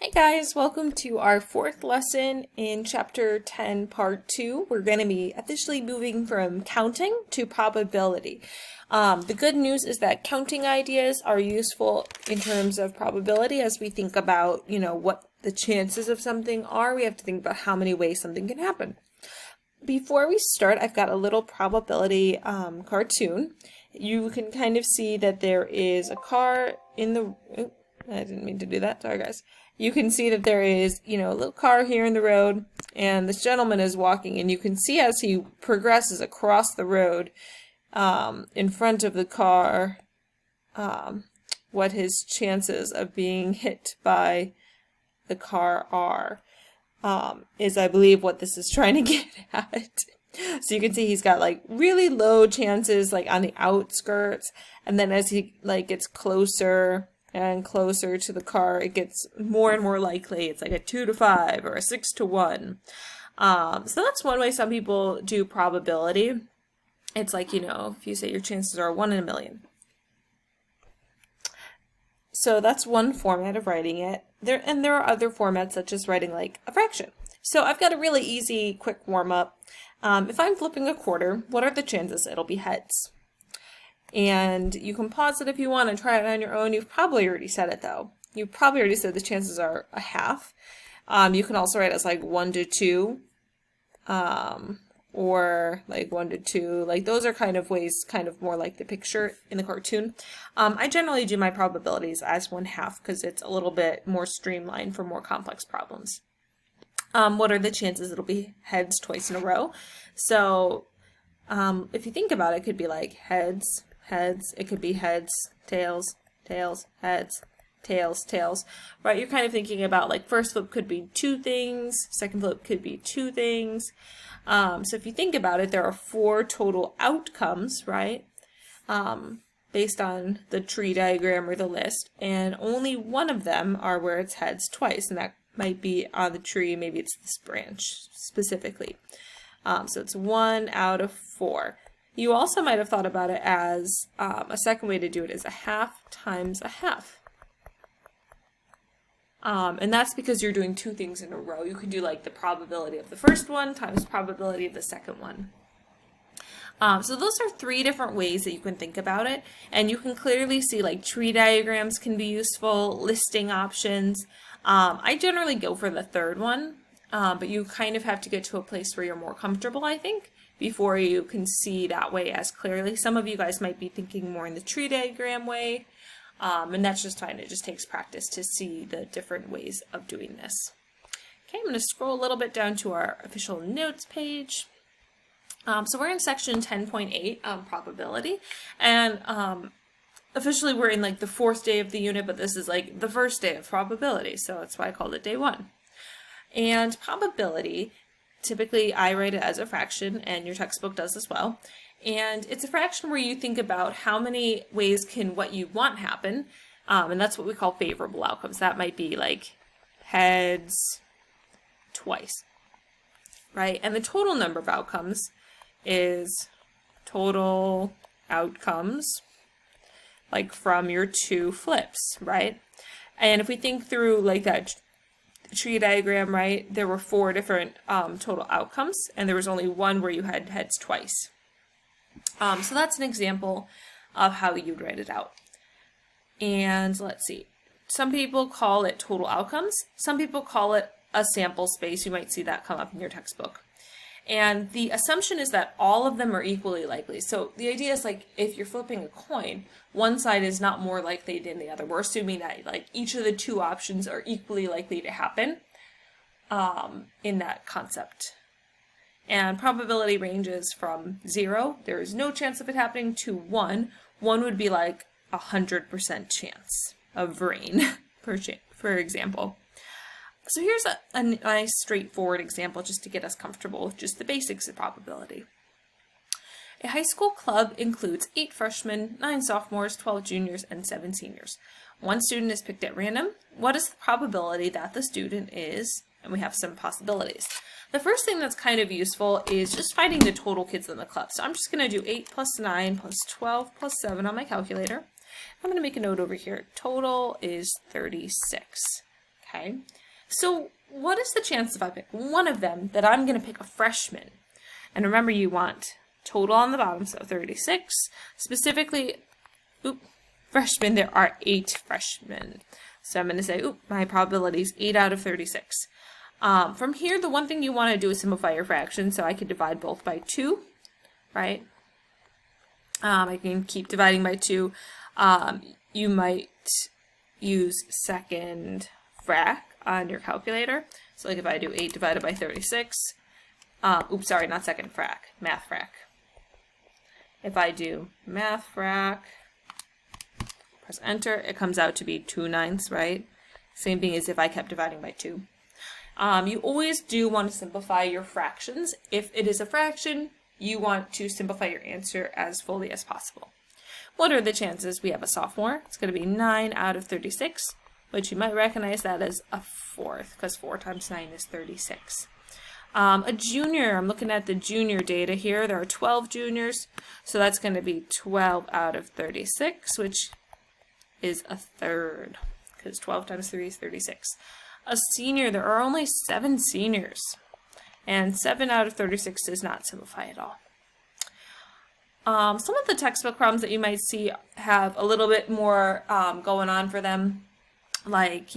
Hey guys, welcome to our fourth lesson in chapter 10, part 2. We're going to be officially moving from counting to probability. The good news is that counting ideas are useful in terms of probability as we think about, what the chances of something are. We have to think about how many ways something can happen. Before we start, I've got a little probability cartoon. You can kind of see that there is a car in the... I didn't mean to do that. Sorry, guys. You can see that there is, a little car here in the road, and this gentleman is walking, and you can see as he progresses across the road in front of the car what his chances of being hit by the car are, is I believe what this is trying to get at. So you can see he's got really low chances on the outskirts, and then as he gets closer and closer to the car, it gets more and more likely. It's like a 2 to 5 or a 6 to 1. So that's one way some people do probability. It's if you say your chances are 1 in a million. So that's one format of writing it. There are other formats such as writing a fraction. So I've got a really easy, quick warm-up. If I'm flipping a quarter, what are the chances it'll be heads? And you can pause it if you want and try it on your own. You've probably already said it though. You've probably already said the chances are a half. You can also write it as 1 to 2, or 1 to 2. Those are kind of ways, more like the picture in the cartoon. I generally do my probabilities as 1/2 because it's a little bit more streamlined for more complex problems. What are the chances it'll be heads twice in a row? So if you think about it, it could be heads, heads. It could be heads, tails, tails, heads, tails, tails, right? You're kind of thinking about first flip could be 2 things, second flip could be 2 things. So if you think about it, there are 4 total outcomes, right? Based on the tree diagram or the list, and only one of them are where it's heads twice, and that might be on the tree, maybe it's this branch specifically. So it's 1 out of 4. You also might have thought about it as a second way to do it is a half times a half. And that's because you're doing 2 things in a row. You can do the probability of the first one times probability of the second one. So those are 3 different ways that you can think about it. And you can clearly see tree diagrams can be useful, listing options. I generally go for the third one, but you kind of have to get to a place where you're more comfortable, I think, before you can see that way as clearly. Some of you guys might be thinking more in the tree diagram way, and that's just fine. It just takes practice to see the different ways of doing this. Okay, I'm going to scroll a little bit down to our official notes page. So we're in section 10.8, probability, and officially we're in the 4th day of the unit, but this is the first day of probability, so that's why I called it day 1. And probability, typically I write it as a fraction, and your textbook does as well. And it's a fraction where you think about how many ways can what you want happen, and that's what we call favorable outcomes. That might be heads twice, right? And the total number of outcomes is total outcomes from your 2 flips, right? And if we think through that tree diagram, right, there were 4 different total outcomes, and there was only one where you had heads twice. So that's an example of how you'd write it out. And let's see, some people call it total outcomes, some people call it a sample space. You might see that come up in your textbook. And the assumption is that all of them are equally likely. So the idea is if you're flipping a coin, one side is not more likely than the other. We're assuming that each of the 2 options are equally likely to happen in that concept. And probability ranges from 0, there is no chance of it happening, to 1. 1 would be 100% chance of rain, for example. So here's a nice straightforward example just to get us comfortable with just the basics of probability. A high school club includes 8 freshmen, 9 sophomores, 12 juniors, and 7 seniors. One student is picked at random. What is the probability that the student is? And we have some possibilities. The first thing that's kind of useful is just finding the total kids in the club. So I'm just going to do 8 plus 9 plus 12 plus 7 on my calculator. I'm going to make a note over here. Total is 36. Okay, so what is the chance if I pick one of them that I'm going to pick a freshman? And remember, you want total on the bottom, so 36. Specifically, freshmen, there are 8 freshmen. So I'm going to say, my probability is 8 out of 36. From here, the one thing you want to do is simplify your fraction, so I could divide both by 2, right? I can keep dividing by 2. You might use second frac on your calculator. So like if I do 8 divided by 36, sorry, not second frac, math frac. If I do math frac, press enter, it comes out to be 2/9, right? Same thing as if I kept dividing by 2. You always do want to simplify your fractions. If it is a fraction, you want to simplify your answer as fully as possible. What are the chances? We have a sophomore. It's going to be 9 out of 36, which you might recognize that as a fourth, because 4 times 9 is 36. A junior, I'm looking at the junior data here. There are 12 juniors, so that's going to be 12 out of 36, which is a third, because 12 times 3 is 36. A senior, there are only 7 seniors, and 7 out of 36 does not simplify at all. Some of the textbook problems that you might see have a little bit more going on for them, like,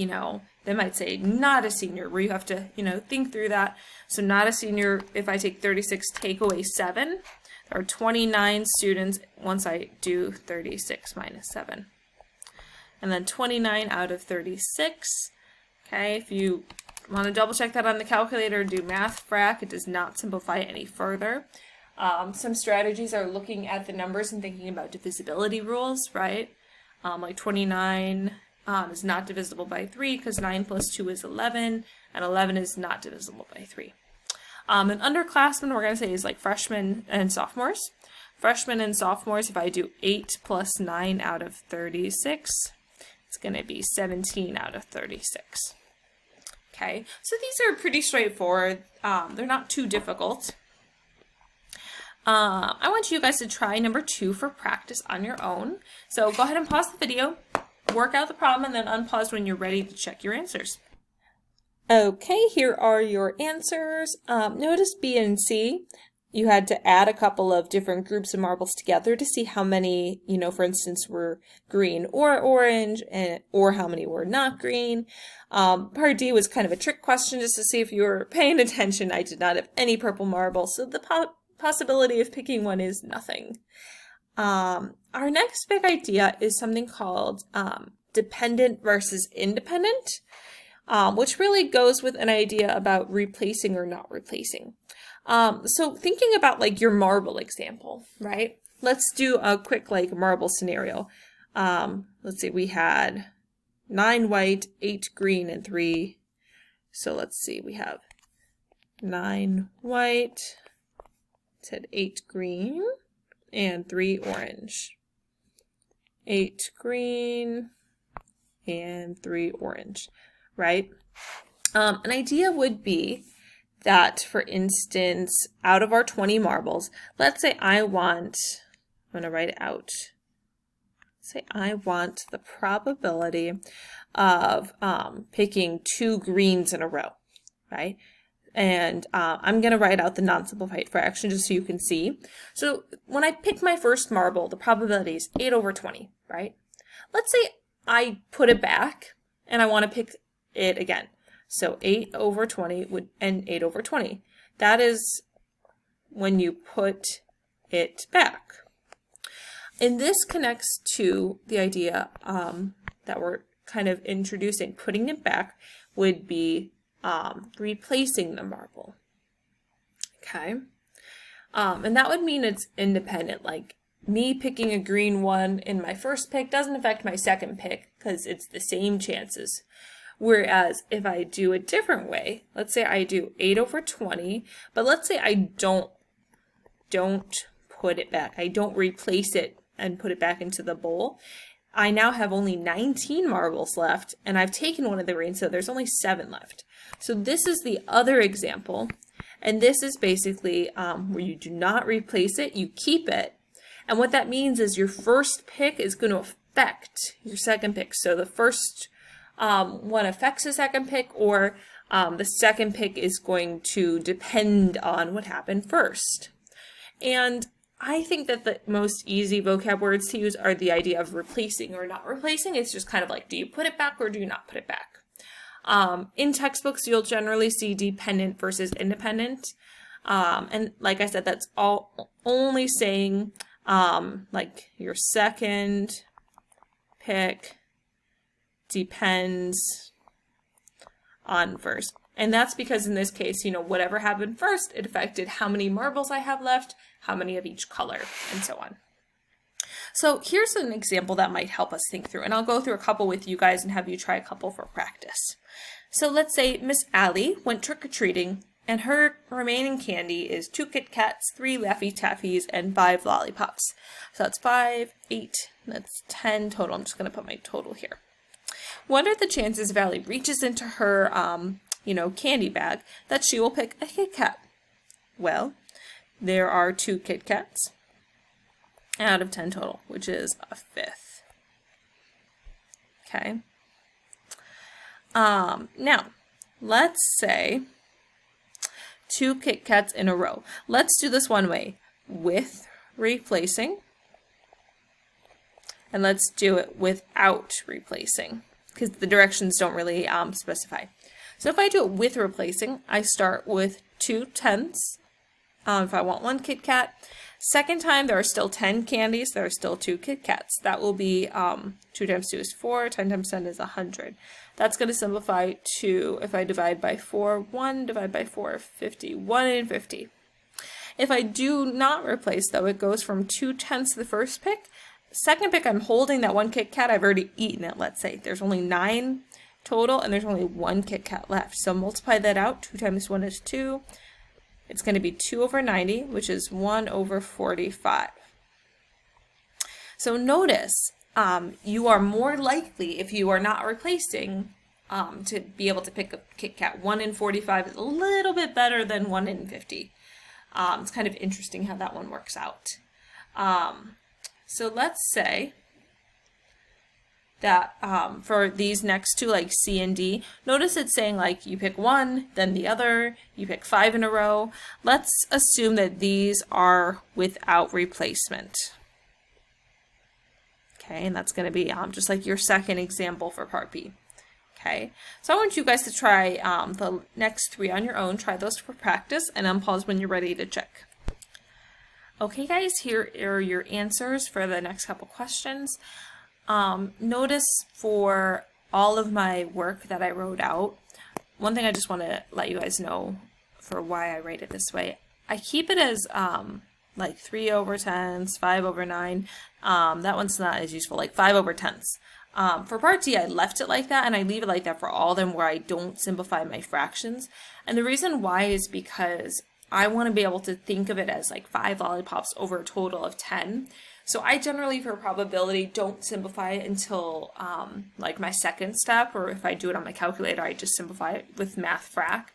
they might say not a senior, where you have to, think through that. So not a senior, if I take 36, take away 7, there are 29 students once I do 36 minus 7. And then 29 out of 36. Okay, if you want to double check that on the calculator, do math frac, it does not simplify any further. Some strategies are looking at the numbers and thinking about divisibility rules, right? Like 29 is not divisible by 3 because 9 plus 2 is 11, and 11 is not divisible by 3. And underclassmen, we're going to say, is like freshmen and sophomores. Freshmen and sophomores, if I do 8 plus 9 out of 36, it's going to be 17 out of 36. Okay, so these are pretty straightforward. They're not too difficult. I want you guys to try number 2 for practice on your own. So go ahead and pause the video, work out the problem, and then unpause when you're ready to check your answers. Okay, here are your answers. Notice B and C. You had to add a couple of different groups of marbles together to see how many, for instance, were green or orange, or how many were not green. Part D was kind of a trick question just to see if you were paying attention. I did not have any purple marbles, so the possibility of picking one is nothing. Our next big idea is something called dependent versus independent, which really goes with an idea about replacing or not replacing. So thinking about like your marble example, right? Let's do a quick like marble scenario. Let's see, we had 9 white, 8 green, and 3. So let's see, we have 9 white, said 8 green, and 3 orange. 8 green, and 3 orange, right? An idea would be that, for instance, out of our 20 marbles, let's say I'm going to write it out. Say I want the probability of picking 2 greens in a row, right? And I'm going to write out the non-simplified fraction just so you can see. So when I pick my first marble, the probability is 8 over 20, right? Let's say I put it back and I want to pick it again. So 8 over 20 and 8 over 20. That is when you put it back. And this connects to the idea that we're kind of introducing. Putting it back would be replacing the marble. Okay. And that would mean it's independent. Like me picking a green one in my first pick doesn't affect my second pick because it's the same chances. Whereas if I do a different way, let's say I do 8 over 20, but let's say I don't put it back. I don't replace it and put it back into the bowl. I now have only 19 marbles left, and I've taken one of the greens, so there's only 7 left. So this is the other example, and this is basically where you do not replace it, you keep it. And what that means is your first pick is going to affect your second pick. So the first one affects the second pick, or the second pick is going to depend on what happened first. And I think that the most easy vocab words to use are the idea of replacing or not replacing. It's just kind of like, do you put it back or do you not put it back? In textbooks, you'll generally see dependent versus independent. And like I said, that's all only saying like your second pick depends on first. And that's because in this case, whatever happened first, it affected how many marbles I have left, how many of each color, and so on. So here's an example that might help us think through, and I'll go through a couple with you guys and have you try a couple for practice. So let's say Miss Allie went trick-or-treating, and her remaining candy is 2 Kit Kats, 3 Laffy Taffies, and 5 lollipops. So that's 5, 8, that's 10 total. I'm just going to put my total here. What are the chances if Allie reaches into her, candy bag that she will pick a Kit Kat? Well, there are 2 Kit Kats out of 10 total, which is a fifth. Okay. Now, let's say 2 Kit Kats in a row. Let's do this one way, with replacing, and let's do it without replacing, because the directions don't really specify. So if I do it with replacing, I start with 2/10. If I want 1 Kit Kat. Second time, there are still 10 candies. There are still 2 Kit Kats. That will be 2 times 2 is 4. 10 times 10 is 100. That's going to simplify to, if I divide by 4, 1, divide by 4, 50. 1 in 50. If I do not replace, though, it goes from 2/10 the first pick. Second pick, I'm holding that 1 Kit Kat. I've already eaten it, let's say. There's only 9 total, and there's only 1 Kit Kat left. So multiply that out. 2 times 1 is 2. It's going to be 2 over 90, which is 1 over 45. So notice, you are more likely, if you are not replacing, to be able to pick a Kit Kat. 1 in 45 is a little bit better than 1 in 50. It's kind of interesting how that one works out. So let's say that for these next two, like C and D, notice it's saying like you pick one, then the other, you pick 5 in a row. Let's assume that these are without replacement. Okay, and that's going to be just like your second example for part B. Okay, so I want you guys to try the next 3 on your own. Try those for practice, and unpause when you're ready to check. Okay guys, here are your answers for the next couple questions. Notice for all of my work that I wrote out, one thing I just want to let you guys know for why I write it this way. I keep it as like 3 over 10s, 5 over 9. That one's not as useful, like 5 over 10s. For part D, I left it like that, and I leave it like that for all of them where I don't simplify my fractions. And the reason why is because I want to be able to think of it as like 5 lollipops over a total of 10. So I generally, for probability, don't simplify it until like my second step, or if I do it on my calculator, I just simplify it with MathFrac.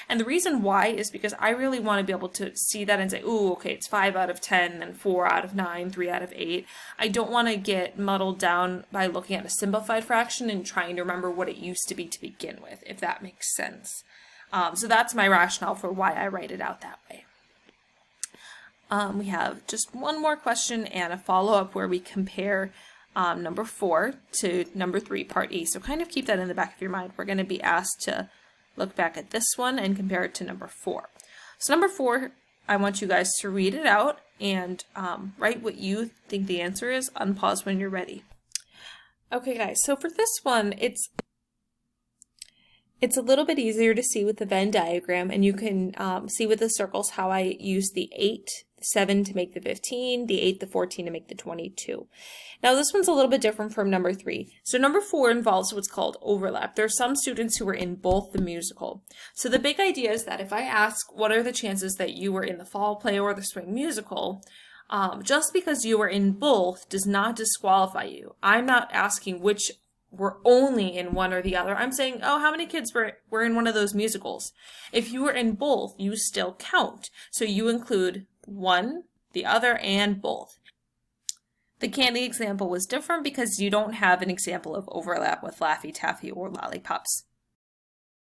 And the reason why is because I really want to be able to see that and say, ooh, okay, it's 5 out of 10, then 4 out of 9, 3 out of 8. I don't want to get muddled down by looking at a simplified fraction and trying to remember what it used to be to begin with, if that makes sense. So that's my rationale for why I write it out that way. We have just one more question and a follow-up where we compare number 4 to number 3, part E. So kind of keep that in the back of your mind. We're going to be asked to look back at this one and compare it to number 4. So number 4, I want you guys to read it out and write what you think the answer is. Unpause when you're ready. Okay guys, so for this one, it's a little bit easier to see with the Venn diagram, and you can see with the circles how I use the 8, 7 to make the 15, the 8, the 14 to make the 22. Now this one's a little bit different from number 3. So number 4 involves what's called overlap. There are some students who were in both the musical. So the big idea is that if I ask what are the chances that you were in the fall play or the spring musical, just because you were in both does not disqualify you. I'm not asking which were only in one or the other. I'm saying, oh, how many kids were in one of those musicals? If you were in both, you still count. So you include one, the other, and both. The candy example was different because you don't have an example of overlap with Laffy Taffy or lollipops.